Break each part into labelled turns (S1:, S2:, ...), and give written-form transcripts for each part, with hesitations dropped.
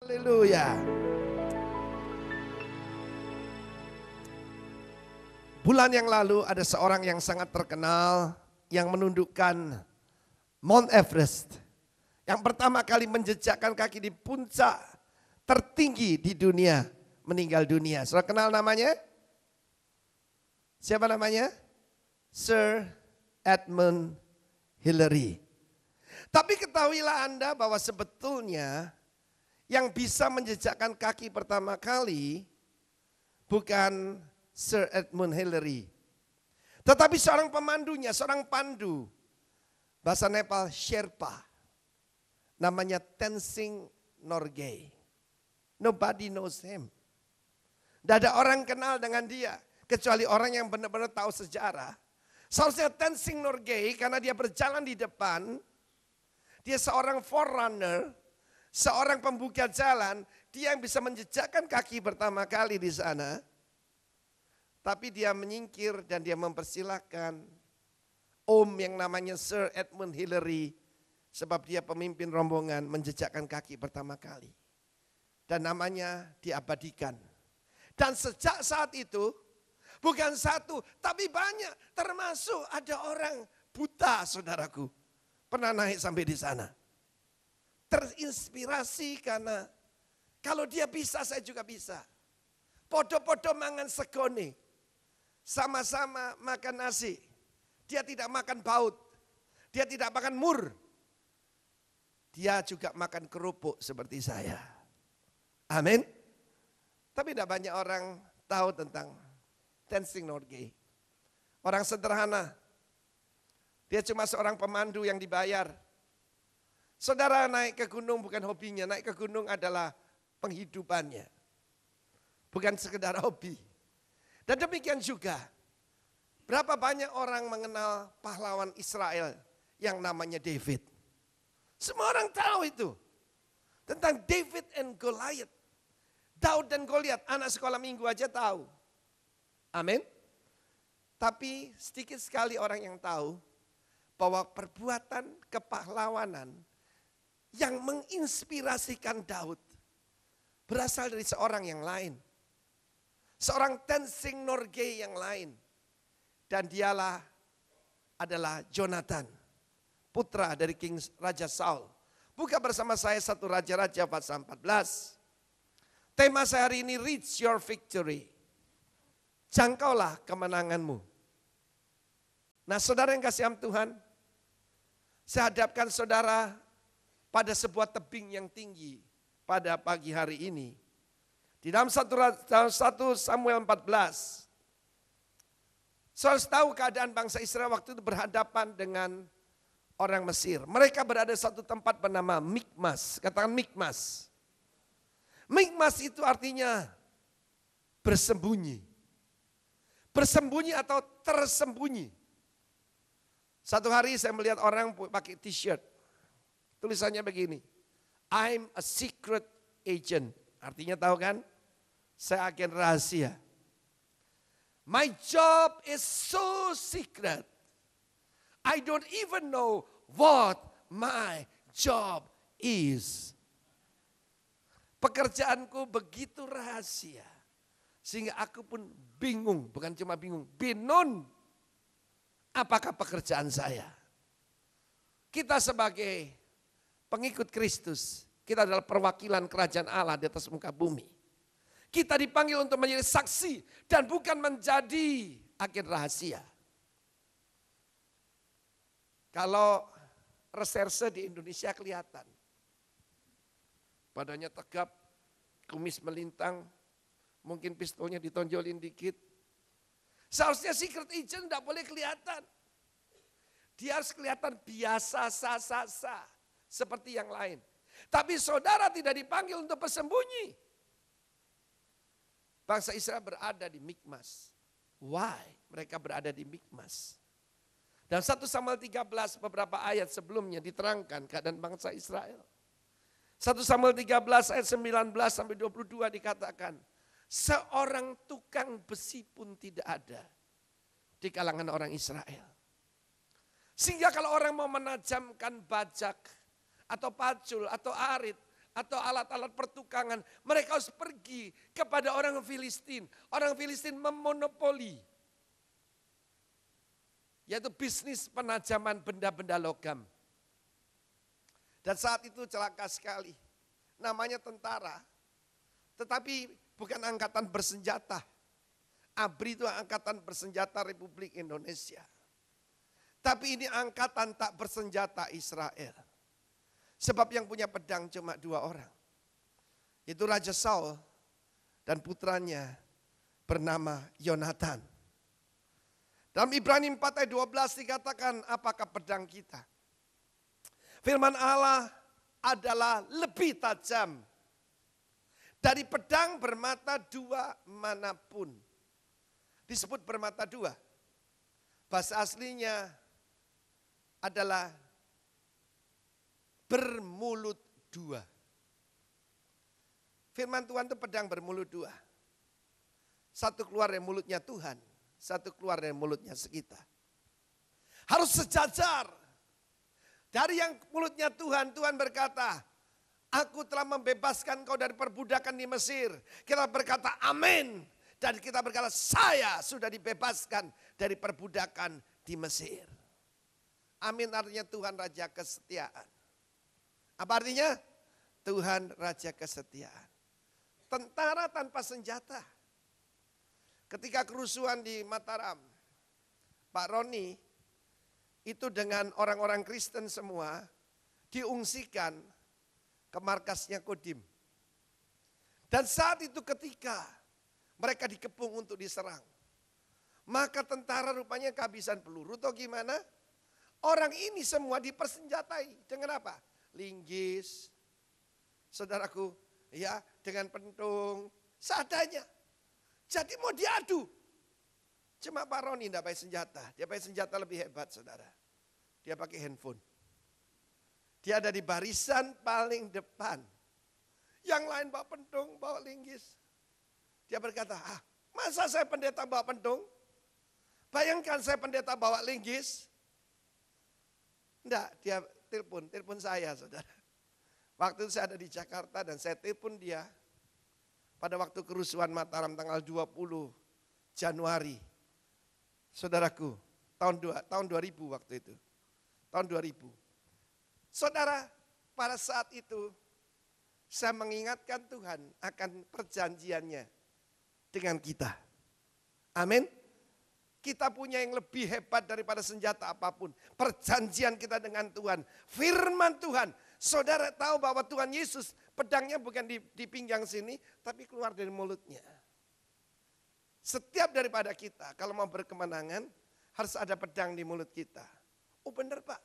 S1: Haleluya. Bulan yang lalu ada seorang yang sangat terkenal yang menundukkan Mount Everest. Yang pertama kali menjejakkan kaki di puncak tertinggi di dunia, meninggal dunia. Saudara kenal namanya? Siapa namanya? Sir Edmund Hillary. Tapi ketahuilah Anda bahwa sebetulnya yang bisa menjejakkan kaki pertama kali bukan Sir Edmund Hillary. Tetapi seorang pemandunya, seorang pandu. Bahasa Nepal Sherpa. Namanya Tenzing Norgay. Nobody knows him. Tidak ada orang kenal dengan dia. Kecuali orang yang benar-benar tahu sejarah. Seharusnya Tenzing Norgay karena dia berjalan di depan. Dia seorang forerunner, seorang pembuka jalan, dia yang bisa menjejakkan kaki pertama kali di sana. Tapi dia menyingkir dan dia mempersilahkan Om yang namanya Sir Edmund Hillary, sebab dia pemimpin rombongan menjejakkan kaki pertama kali. Dan namanya diabadikan. Dan sejak saat itu, bukan satu, tapi banyak, termasuk ada orang buta saudaraku. Pernah naik sampai di sana. Terinspirasi karena kalau dia bisa saya juga bisa. Podo-podo mangan segone. Sama-sama makan nasi. Dia tidak makan baut. Dia tidak makan mur. Dia juga makan kerupuk seperti saya. Amin. Tapi tidak banyak orang tahu tentang Tenzing Norgay. Orang sederhana. Dia cuma seorang pemandu yang dibayar. Saudara naik ke gunung bukan hobinya, naik ke gunung adalah penghidupannya. Bukan sekedar hobi. Dan demikian juga, berapa banyak orang mengenal pahlawan Israel yang namanya David. Semua orang tahu itu. Tentang David and Goliath. Daud dan Goliath, anak sekolah minggu aja tahu. Amin. Tapi sedikit sekali orang yang tahu bahwa perbuatan kepahlawanan yang menginspirasikan Daud berasal dari seorang yang lain. Seorang Tenzing Norgay yang lain. Dan dialah adalah Jonathan, putra dari King Raja Saul. Buka bersama saya 1 Raja-Raja pasal 14. Tema saya hari ini, reach your victory. Jangkaulah kemenanganmu. Nah saudara yang kasih Tuhan, saya hadapkan saudara pada sebuah tebing yang tinggi pada pagi hari ini. Di dalam 1 Samuel 14, saudara tahu keadaan bangsa Israel waktu itu berhadapan dengan orang Mesir. Mereka berada di satu tempat bernama Mikmas. Katakan Mikmas. Mikmas itu artinya bersembunyi. Bersembunyi atau tersembunyi. Satu hari saya melihat orang pakai t-shirt. Tulisannya begini. I'm a secret agent. Artinya tahu kan? Saya agen rahasia. My job is so secret. I don't even know what my job is. Pekerjaanku begitu rahasia. Sehingga aku pun bingung. Bukan cuma bingung. Binun. Apakah pekerjaan saya? Kita sebagai pengikut Kristus, kita adalah perwakilan kerajaan Allah di atas muka bumi. Kita dipanggil untuk menjadi saksi dan bukan menjadi agen rahasia. Kalau reserse di Indonesia kelihatan. Badannya tegap, kumis melintang, mungkin pistolnya ditonjolin dikit. Seharusnya secret agent tidak boleh kelihatan. Dia harus kelihatan biasa sasa seperti yang lain. Tapi saudara tidak dipanggil untuk bersembunyi. Bangsa Israel berada di Mikmas. Why? Mereka berada di Mikmas. Dan 1 Samuel 13 beberapa ayat sebelumnya diterangkan keadaan bangsa Israel. 1 Samuel 13 ayat 19 sampai 22 dikatakan. Seorang tukang besi pun tidak ada di kalangan orang Israel. Sehingga kalau orang mau menajamkan bajak atau pacul atau arit atau alat-alat pertukangan. Mereka harus pergi kepada orang Filistin. Orang Filistin memonopoli, yaitu bisnis penajaman benda-benda logam. Dan saat itu celaka sekali. Namanya tentara, tetapi bukan angkatan bersenjata. ABRI itu angkatan bersenjata Republik Indonesia. Tapi ini angkatan tak bersenjata Israel. Sebab yang punya pedang cuma 2 orang. Itu Raja Saul dan putranya bernama Yonatan. Dalam Ibrani 4 ayat 12 dikatakan, apakah pedang kita? Firman Allah adalah lebih tajam dari pedang bermata 2 manapun. Disebut bermata 2. Bahasa aslinya adalah bermulut 2. Firman Tuhan itu pedang bermulut 2. Satu keluar dari mulutnya Tuhan, satu keluar dari mulutnya sekitar. Harus sejajar. Dari yang mulutnya Tuhan, Tuhan berkata, aku telah membebaskan kau dari perbudakan di Mesir. Kita berkata amin. Dan kita berkata saya sudah dibebaskan dari perbudakan di Mesir. Amin artinya Tuhan Raja Kesetiaan. Apa artinya? Tuhan Raja Kesetiaan. Tentara tanpa senjata. Ketika kerusuhan di Mataram, Pak Roni itu dengan orang-orang Kristen semua diungsikan ke markasnya Kodim. Dan saat itu ketika mereka dikepung untuk diserang, maka tentara rupanya kehabisan peluru atau gimana? Orang ini semua dipersenjatai dengan apa? Linggis, saudaraku, ya, dengan pentung, seadanya. Jadi mau diadu. Cuma Pak Roni tidak pakai senjata. Dia pakai senjata lebih hebat, saudara. Dia pakai handphone. Dia ada di barisan paling depan. Yang lain bawa pentung, bawa linggis. Dia berkata, masa saya pendeta bawa pentung? Bayangkan saya pendeta bawa linggis. Enggak, dia telepon saya, saudara. Waktu itu saya ada di Jakarta dan saya telepon dia. Pada waktu kerusuhan Mataram tanggal 20 Januari. Saudaraku, tahun 2000 waktu itu. Tahun 2000. Saudara, pada saat itu saya mengingatkan Tuhan akan perjanjiannya dengan kita. Amin. Kita punya yang lebih hebat daripada senjata apapun. Perjanjian kita dengan Tuhan. Firman Tuhan. Saudara tahu bahwa Tuhan Yesus pedangnya bukan di pinggang sini, tapi keluar dari mulutnya. Setiap daripada kita kalau mau berkemenangan harus ada pedang di mulut kita. Oh benar Pak,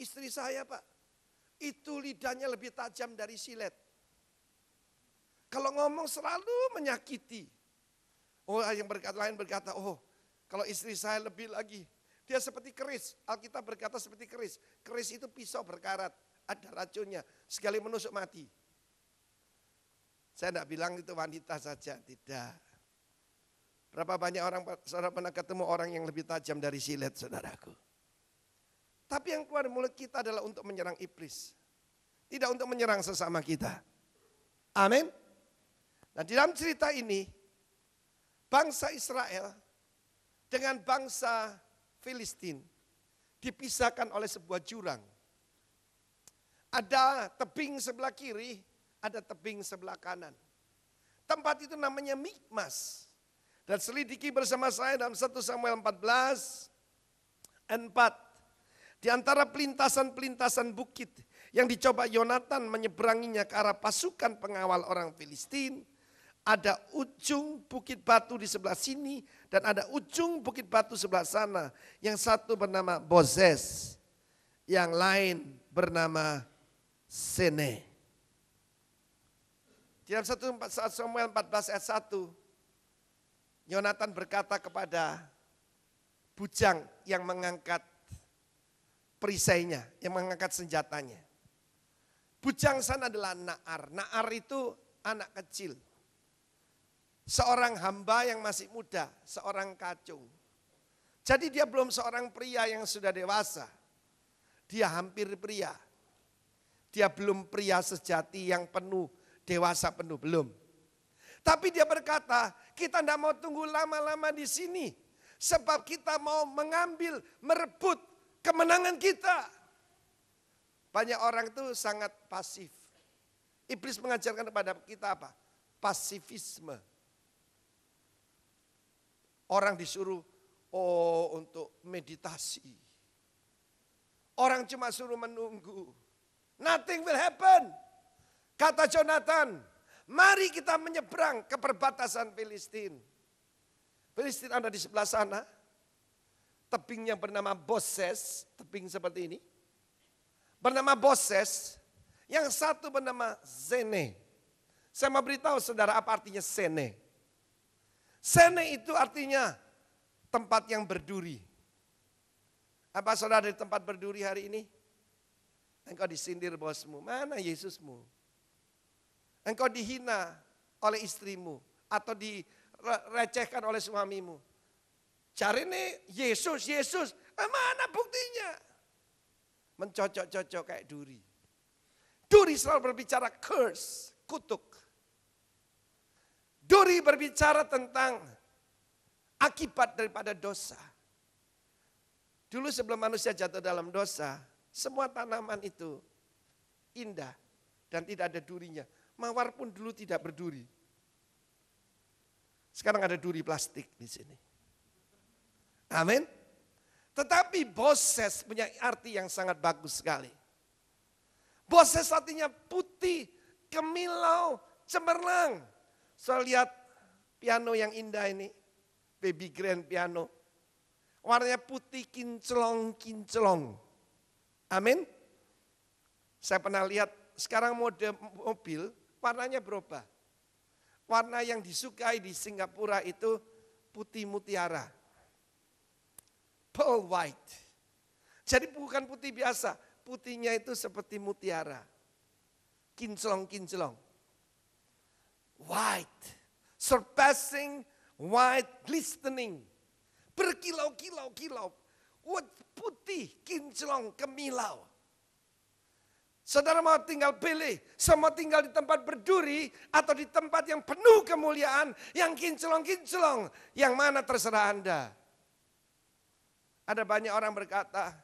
S1: istri saya Pak, itu lidahnya lebih tajam dari silet. Kalau ngomong selalu menyakiti. Oh yang lain berkata, oh kalau istri saya lebih lagi, dia seperti keris. Alkitab berkata seperti keris. Keris itu pisau berkarat, ada racunnya, sekali menusuk mati. Saya tidak bilang itu wanita saja, tidak. Berapa banyak orang, saudara pernah ketemu orang yang lebih tajam dari silet, saudaraku. Tapi yang keluar dari mulut kita adalah untuk menyerang iblis. Tidak untuk menyerang sesama kita. Amin. Nah di dalam cerita ini, bangsa Israel dengan bangsa Filistin dipisahkan oleh sebuah jurang. Ada tebing sebelah kiri, ada tebing sebelah kanan. Tempat itu namanya Mikmas. Dan selidiki bersama saya dalam 1 Samuel 14, 4. Di antara pelintasan-pelintasan bukit yang dicoba Yonatan menyeberanginya ke arah pasukan pengawal orang Filistin, ada ujung bukit batu di sebelah sini dan ada ujung bukit batu sebelah sana. Yang satu bernama Bozez, yang lain bernama Sene. Di dalam 1 Samuel 14 ayat 1, Yonatan berkata kepada bujang yang mengangkat perisainya, yang mengangkat senjatanya. Bujang sana adalah Naar. Naar itu anak kecil. Seorang hamba yang masih muda, seorang kacung. Jadi dia belum seorang pria yang sudah dewasa. Dia hampir pria. Dia belum pria sejati yang penuh, dewasa penuh, belum. Tapi dia berkata, kita tidak mau tunggu lama-lama di sini. Sebab kita mau mengambil, merebut kemenangan kita. Banyak orang itu sangat pasif. Iblis mengajarkan kepada kita apa? Pasifisme. Orang disuruh untuk meditasi. Orang cuma suruh menunggu. Nothing will happen. Kata Jonathan, mari kita menyeberang ke perbatasan Filistin. Filistin ada di sebelah sana. Tebingnya bernama Boses, tebing seperti ini. Bernama Boses, yang satu bernama Zene. Saya mau beritahu saudara apa artinya Sene. Sene itu artinya tempat yang berduri. Apa saudara di tempat berduri hari ini? Engkau disindir bosmu, mana Yesusmu? Engkau dihina oleh istrimu atau direcehkan oleh suamimu. Cari nih Yesus, mana buktinya? Mencocok-cocok kayak duri. Duri selalu berbicara curse, kutuk. Duri berbicara tentang akibat daripada dosa. Dulu sebelum manusia jatuh dalam dosa, semua tanaman itu indah dan tidak ada durinya. Mawar pun dulu tidak berduri. Sekarang ada duri plastik di sini. Amin. Tetapi Boses punya arti yang sangat bagus sekali. Boses artinya putih, kemilau, cemerlang. Saya lihat piano yang indah ini, baby grand piano. Warnanya putih kinclong. Amin. Saya pernah lihat sekarang mode mobil warnanya berubah. Warna yang disukai di Singapura itu putih mutiara. Pearl white. Jadi bukan putih biasa, putihnya itu seperti mutiara. Kinclong. White, surpassing white, glistening. Berkilau-kilau. Putih, kinclong, kemilau. Saudara mau tinggal pilih, sama tinggal di tempat berduri atau di tempat yang penuh kemuliaan, yang kinclong-kinclong, yang mana terserah Anda. Ada banyak orang berkata,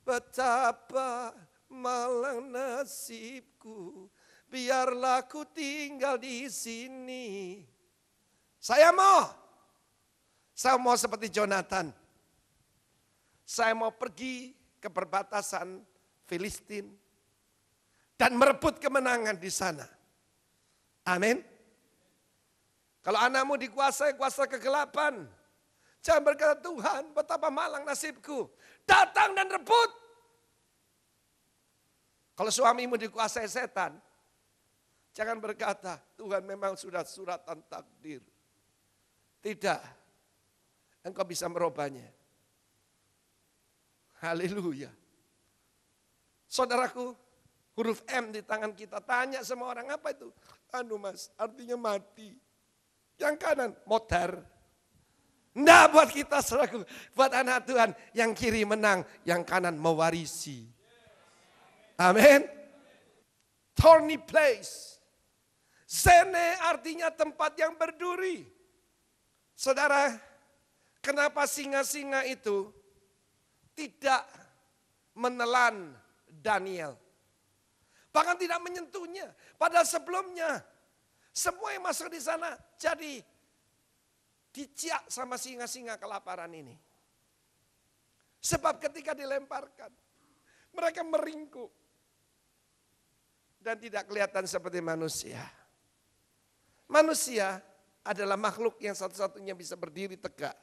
S1: betapa malang nasibku, biarlah ku tinggal di sini. Saya mau seperti Jonathan. Saya mau pergi ke perbatasan Filistin dan merebut kemenangan di sana. Amin. Kalau anakmu dikuasai kuasa kegelapan, jangan berkata, Tuhan betapa malang nasibku. Datang dan rebut. Kalau suamimu dikuasai setan, jangan berkata, Tuhan memang sudah suratan takdir. Tidak, engkau bisa merubahnya. Haleluya. Saudaraku, huruf M di tangan kita, tanya semua orang, apa itu? Mas, artinya mati. Yang kanan, motor. Nah buat kita saudaraku, buat anak Tuhan, yang kiri menang, yang kanan mewarisi. Amin. Thorny place. Zene artinya tempat yang berduri. Saudara, kenapa singa-singa itu tidak menelan Daniel? Bahkan tidak menyentuhnya. Padahal sebelumnya, semua yang masuk di sana jadi diciak sama singa-singa kelaparan ini. Sebab ketika dilemparkan, mereka meringkuk. Dan tidak kelihatan seperti manusia. Manusia adalah makhluk yang satu-satunya bisa berdiri tegak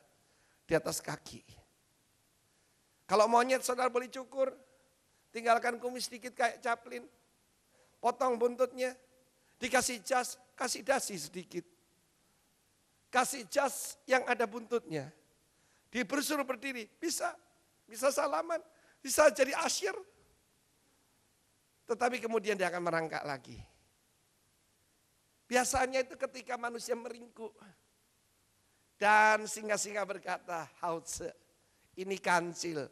S1: di atas kaki. Kalau monyet saudara boleh cukur, tinggalkan kumis sedikit kayak Chaplin. Potong buntutnya, dikasih jas, kasih dasi sedikit. Kasih jas yang ada buntutnya. Disuruh berdiri, bisa salaman, bisa jadi asyir. Tetapi kemudian dia akan merangkak lagi. Biasanya itu ketika manusia meringkuk. Dan singa-singa berkata, Hause, ini kancil.